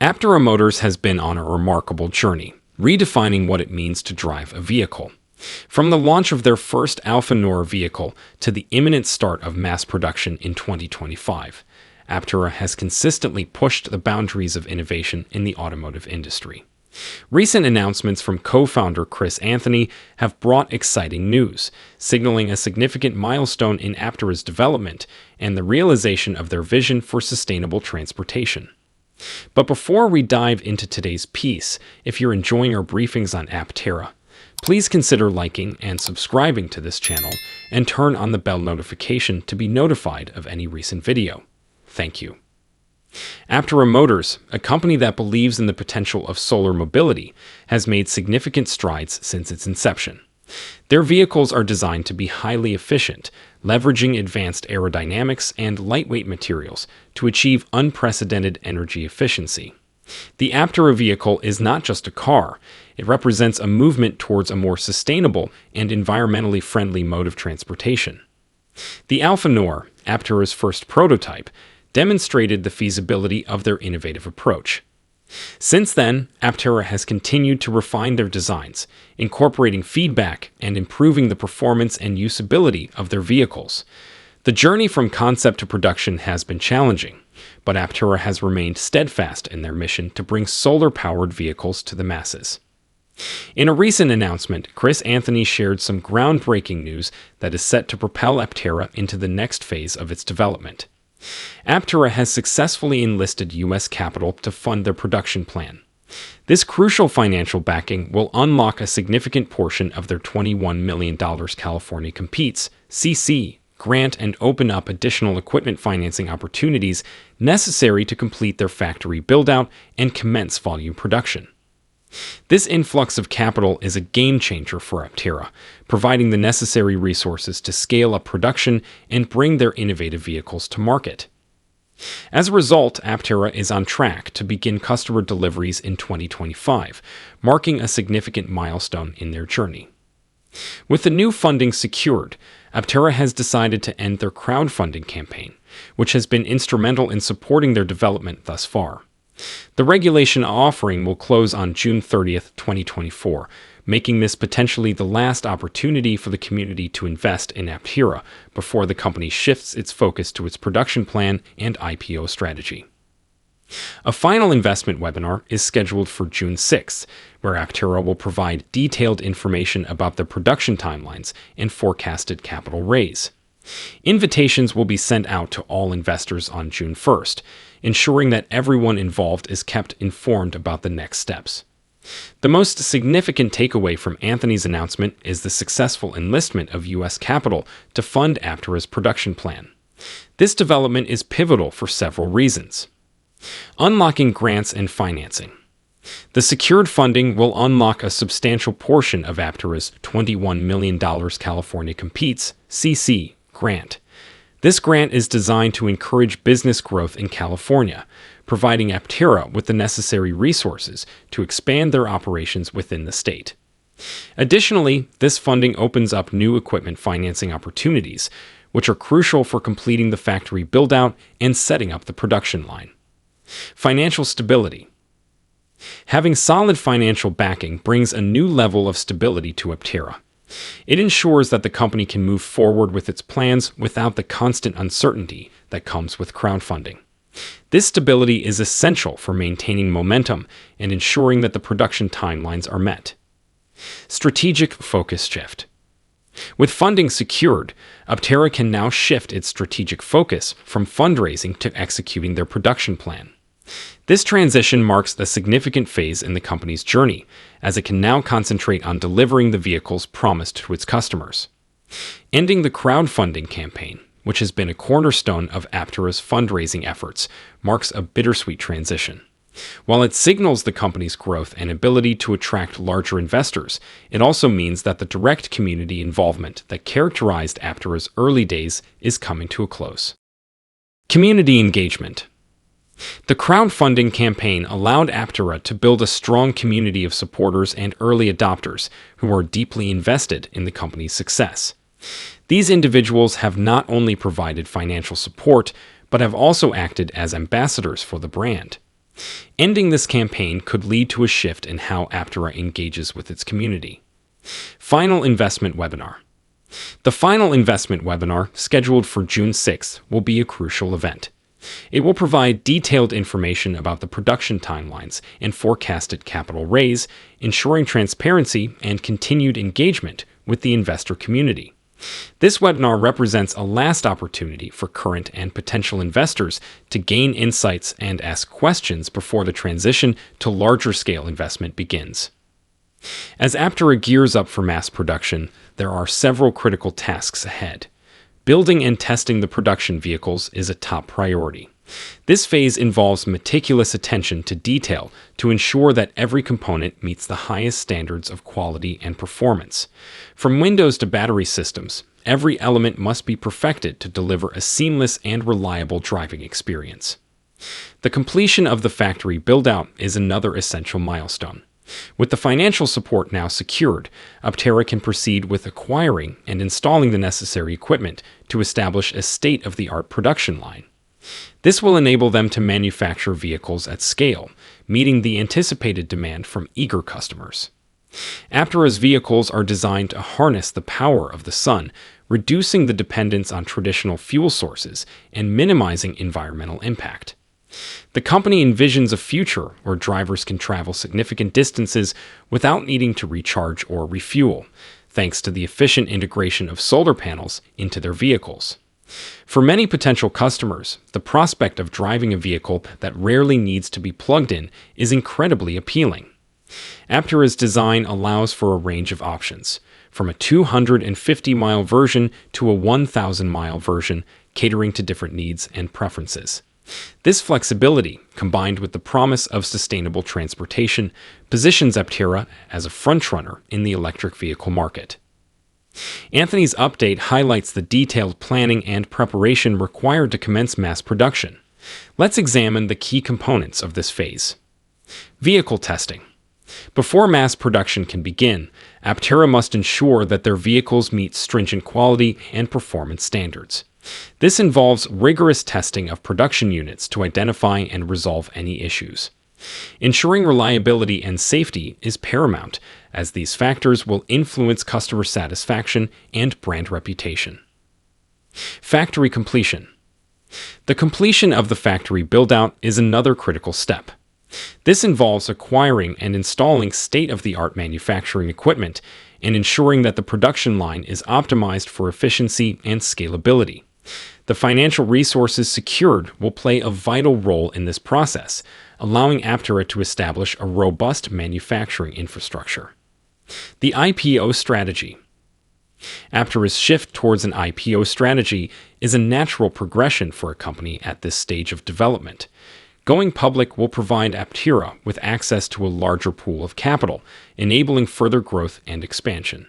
Aptera Motors has been on a remarkable journey, redefining what it means to drive a vehicle. From the launch of their first Alpha Nor vehicle to the imminent start of mass production in 2025, Aptera has consistently pushed the boundaries of innovation in the automotive industry. Recent announcements from co-founder Chris Anthony have brought exciting news, signaling a significant milestone in Aptera's development and the realization of their vision for sustainable transportation. But before we dive into today's piece, if you're enjoying our briefings on Aptera, please consider liking and subscribing to this channel and turn on the bell notification to be notified of any recent video. Thank you. Aptera Motors, a company that believes in the potential of solar mobility, has made significant strides since its inception. Their vehicles are designed to be highly efficient, leveraging advanced aerodynamics and lightweight materials to achieve unprecedented energy efficiency. The Aptera vehicle is not just a car, it represents a movement towards a more sustainable and environmentally friendly mode of transportation. The Alpha Nor, Aptera's first prototype, demonstrated the feasibility of their innovative approach. Since then, Aptera has continued to refine their designs, incorporating feedback and improving the performance and usability of their vehicles. The journey from concept to production has been challenging, but Aptera has remained steadfast in their mission to bring solar-powered vehicles to the masses. In a recent announcement, Chris Anthony shared some groundbreaking news that is set to propel Aptera into the next phase of its development. Aptera has successfully enlisted U.S. capital to fund their production plan. This crucial financial backing will unlock a significant portion of their $21 million California Competes (CC) grant and open up additional equipment financing opportunities necessary to complete their factory build-out and commence volume production. This influx of capital is a game-changer for Aptera, providing the necessary resources to scale up production and bring their innovative vehicles to market. As a result, Aptera is on track to begin customer deliveries in 2025, marking a significant milestone in their journey. With the new funding secured, Aptera has decided to end their crowdfunding campaign, which has been instrumental in supporting their development thus far. The regulation offering will close on June 30th, 2024, making this potentially the last opportunity for the community to invest in Aptera before the company shifts its focus to its production plan and IPO strategy. A final investment webinar is scheduled for June 6th, where Aptera will provide detailed information about their production timelines and forecasted capital raise. Invitations will be sent out to all investors on June 1st, ensuring that everyone involved is kept informed about the next steps. The most significant takeaway from Anthony's announcement is the successful enlistment of U.S. capital to fund Aptera's production plan. This development is pivotal for several reasons. Unlocking grants and financing. The secured funding will unlock a substantial portion of Aptera's $21 million California Competes (CC) grant. This grant is designed to encourage business growth in California, providing Aptera with the necessary resources to expand their operations within the state. Additionally, this funding opens up new equipment financing opportunities, which are crucial for completing the factory build-out and setting up the production line. Financial stability. Having solid financial backing brings a new level of stability to Aptera. It ensures that the company can move forward with its plans without the constant uncertainty that comes with crowdfunding. This stability is essential for maintaining momentum and ensuring that the production timelines are met. Strategic focus shift. With funding secured, Aptera can now shift its strategic focus from fundraising to executing their production plan. This transition marks a significant phase in the company's journey, as it can now concentrate on delivering the vehicles promised to its customers. Ending the crowdfunding campaign, which has been a cornerstone of Aptera's fundraising efforts, marks a bittersweet transition. While it signals the company's growth and ability to attract larger investors, it also means that the direct community involvement that characterized Aptera's early days is coming to a close. Community engagement. The crowdfunding campaign allowed Aptera to build a strong community of supporters and early adopters who are deeply invested in the company's success. These individuals have not only provided financial support, but have also acted as ambassadors for the brand. Ending this campaign could lead to a shift in how Aptera engages with its community. Final investment webinar. The final investment webinar, scheduled for June 6th, will be a crucial event. It will provide detailed information about the production timelines and forecasted capital raise, ensuring transparency and continued engagement with the investor community. This webinar represents a last opportunity for current and potential investors to gain insights and ask questions before the transition to larger-scale investment begins. As Aptera gears up for mass production, there are several critical tasks ahead. Building and testing the production vehicles is a top priority. This phase involves meticulous attention to detail to ensure that every component meets the highest standards of quality and performance. From windows to battery systems, every element must be perfected to deliver a seamless and reliable driving experience. The completion of the factory build-out is another essential milestone. With the financial support now secured, Aptera can proceed with acquiring and installing the necessary equipment to establish a state-of-the-art production line. This will enable them to manufacture vehicles at scale, meeting the anticipated demand from eager customers. Aptera's vehicles are designed to harness the power of the sun, reducing the dependence on traditional fuel sources and minimizing environmental impact. The company envisions a future where drivers can travel significant distances without needing to recharge or refuel, thanks to the efficient integration of solar panels into their vehicles. For many potential customers, the prospect of driving a vehicle that rarely needs to be plugged in is incredibly appealing. Aptera's design allows for a range of options, from a 250-mile version to a 1,000-mile version, catering to different needs and preferences. This flexibility, combined with the promise of sustainable transportation, positions Aptera as a frontrunner in the electric vehicle market. Anthony's update highlights the detailed planning and preparation required to commence mass production. Let's examine the key components of this phase. Vehicle testing. Before mass production can begin, Aptera must ensure that their vehicles meet stringent quality and performance standards. This involves rigorous testing of production units to identify and resolve any issues. Ensuring reliability and safety is paramount, as these factors will influence customer satisfaction and brand reputation. Factory completion. The completion of the factory build-out is another critical step. This involves acquiring and installing state-of-the-art manufacturing equipment and ensuring that the production line is optimized for efficiency and scalability. The financial resources secured will play a vital role in this process, allowing Aptera to establish a robust manufacturing infrastructure. The IPO strategy. Aptera's shift towards an IPO strategy is a natural progression for a company at this stage of development. Going public will provide Aptera with access to a larger pool of capital, enabling further growth and expansion.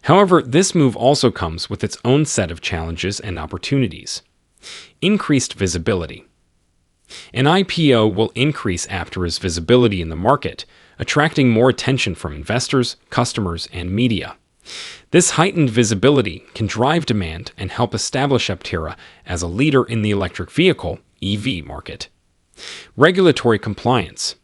However, this move also comes with its own set of challenges and opportunities. Increased visibility. An IPO will increase Aptera's visibility in the market, attracting more attention from investors, customers, and media. This heightened visibility can drive demand and help establish Aptera as a leader in the electric vehicle (EV) market. Regulatory compliance.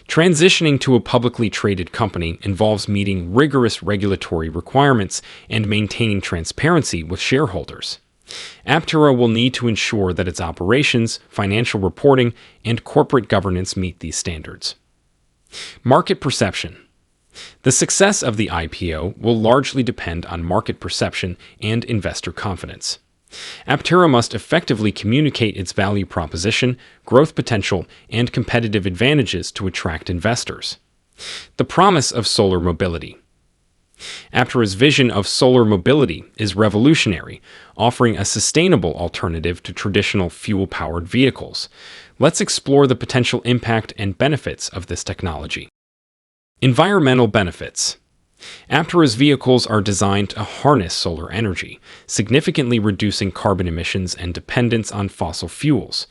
Transitioning to a publicly traded company involves meeting rigorous regulatory requirements and maintaining transparency with shareholders. Aptera will need to ensure that its operations, financial reporting, and corporate governance meet these standards. Market perception. The success of the IPO will largely depend on market perception and investor confidence. Aptera must effectively communicate its value proposition, growth potential, and competitive advantages to attract investors. The promise of solar mobility. Aptera's vision of solar mobility is revolutionary, offering a sustainable alternative to traditional fuel-powered vehicles. Let's explore the potential impact and benefits of this technology. Environmental benefits. Aptera's vehicles are designed to harness solar energy, significantly reducing carbon emissions and dependence on fossil fuels.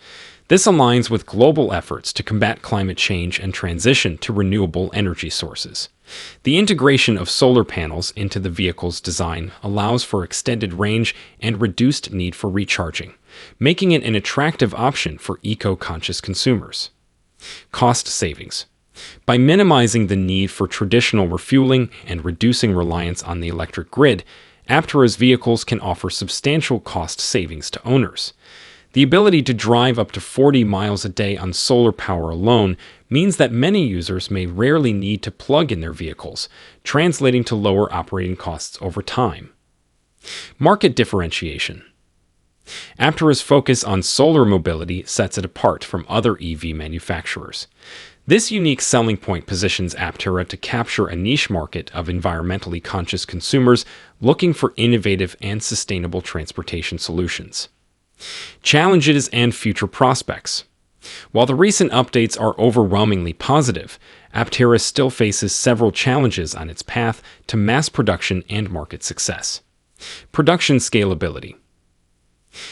This aligns with global efforts to combat climate change and transition to renewable energy sources. The integration of solar panels into the vehicle's design allows for extended range and reduced need for recharging, making it an attractive option for eco-conscious consumers. Cost savings. By minimizing the need for traditional refueling and reducing reliance on the electric grid, Aptera's vehicles can offer substantial cost savings to owners. The ability to drive up to 40 miles a day on solar power alone means that many users may rarely need to plug in their vehicles, translating to lower operating costs over time. Market differentiation. Aptera's focus on solar mobility sets it apart from other EV manufacturers. This unique selling point positions Aptera to capture a niche market of environmentally conscious consumers looking for innovative and sustainable transportation solutions. Challenges and future prospects. While the recent updates are overwhelmingly positive, Aptera still faces several challenges on its path to mass production and market success. Production scalability.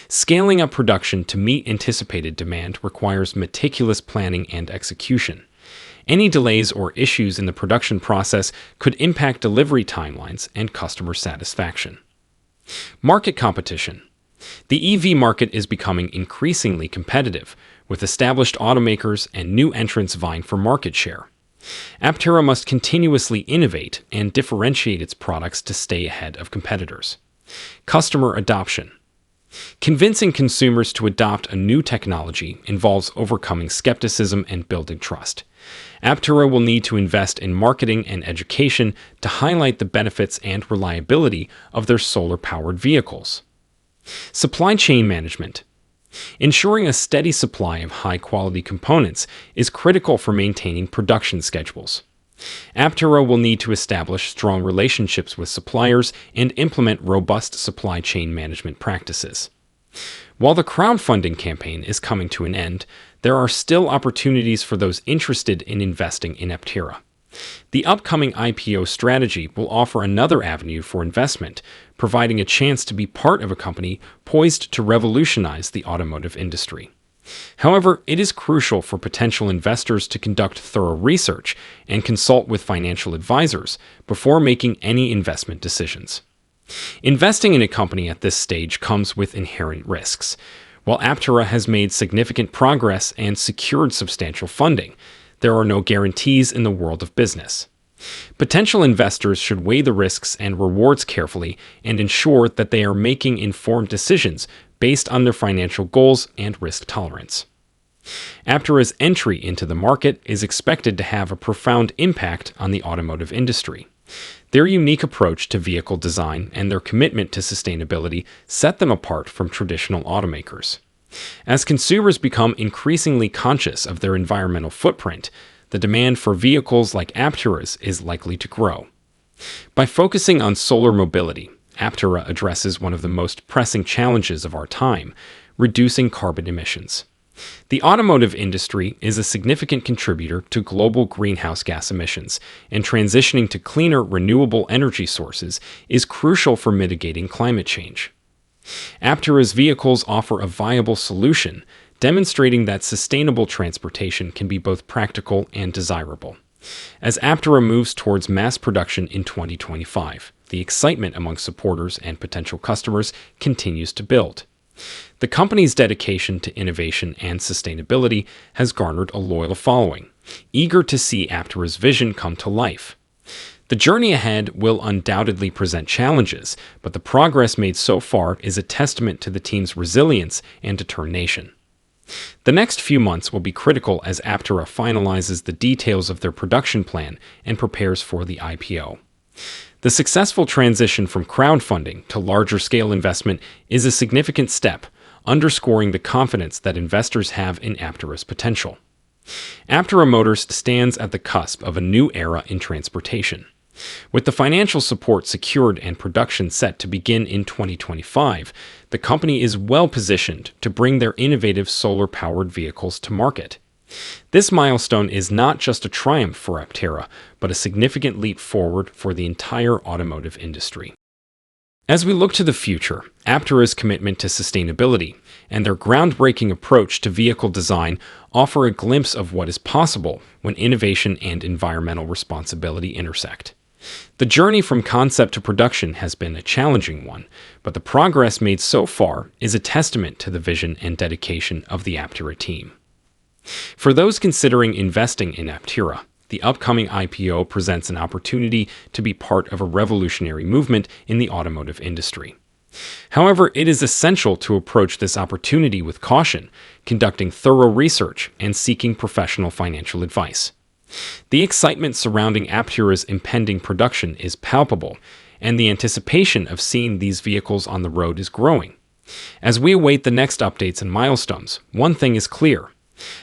Scaling up production to meet anticipated demand requires meticulous planning and execution. Any delays or issues in the production process could impact delivery timelines and customer satisfaction. Market competition. The EV market is becoming increasingly competitive, with established automakers and new entrants vying for market share. Aptera must continuously innovate and differentiate its products to stay ahead of competitors. Customer adoption. Convincing consumers to adopt a new technology involves overcoming skepticism and building trust. Aptera will need to invest in marketing and education to highlight the benefits and reliability of their solar-powered vehicles. Supply chain management. Ensuring a steady supply of high-quality components is critical for maintaining production schedules. Aptera will need to establish strong relationships with suppliers and implement robust supply chain management practices. While the crowdfunding campaign is coming to an end, there are still opportunities for those interested in investing in Aptera. The upcoming IPO strategy will offer another avenue for investment, providing a chance to be part of a company poised to revolutionize the automotive industry. However, it is crucial for potential investors to conduct thorough research and consult with financial advisors before making any investment decisions. Investing in a company at this stage comes with inherent risks. While Aptera has made significant progress and secured substantial funding, there are no guarantees in the world of business. Potential investors should weigh the risks and rewards carefully and ensure that they are making informed decisions based on their financial goals and risk tolerance. Aptera's entry into the market is expected to have a profound impact on the automotive industry. Their unique approach to vehicle design and their commitment to sustainability set them apart from traditional automakers. As consumers become increasingly conscious of their environmental footprint, the demand for vehicles like Aptera's is likely to grow. By focusing on solar mobility, Aptera addresses one of the most pressing challenges of our time, reducing carbon emissions. The automotive industry is a significant contributor to global greenhouse gas emissions, and transitioning to cleaner, renewable energy sources is crucial for mitigating climate change. Aptera's vehicles offer a viable solution, demonstrating that sustainable transportation can be both practical and desirable. As Aptera moves towards mass production in 2025, the excitement among supporters and potential customers continues to build. The company's dedication to innovation and sustainability has garnered a loyal following, eager to see Aptera's vision come to life. The journey ahead will undoubtedly present challenges, but the progress made so far is a testament to the team's resilience and determination. The next few months will be critical as Aptera finalizes the details of their production plan and prepares for the IPO. The successful transition from crowdfunding to larger-scale investment is a significant step, underscoring the confidence that investors have in Aptera's potential. Aptera Motors stands at the cusp of a new era in transportation. With the financial support secured and production set to begin in 2025, the company is well positioned to bring their innovative solar-powered vehicles to market. This milestone is not just a triumph for Aptera, but a significant leap forward for the entire automotive industry. As we look to the future, Aptera's commitment to sustainability and their groundbreaking approach to vehicle design offer a glimpse of what is possible when innovation and environmental responsibility intersect. The journey from concept to production has been a challenging one, but the progress made so far is a testament to the vision and dedication of the Aptera team. For those considering investing in Aptera, the upcoming IPO presents an opportunity to be part of a revolutionary movement in the automotive industry. However, it is essential to approach this opportunity with caution, conducting thorough research and seeking professional financial advice. The excitement surrounding Aptera's impending production is palpable, and the anticipation of seeing these vehicles on the road is growing. As we await the next updates and milestones, one thing is clear.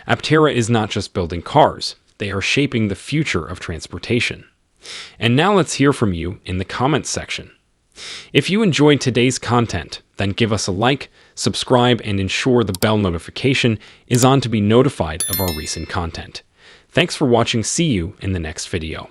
Aptera is not just building cars, they are shaping the future of transportation. And now let's hear from you in the comments section. If you enjoyed today's content, then give us a like, subscribe, and ensure the bell notification is on to be notified of our recent content. Thanks for watching. See you in the next video.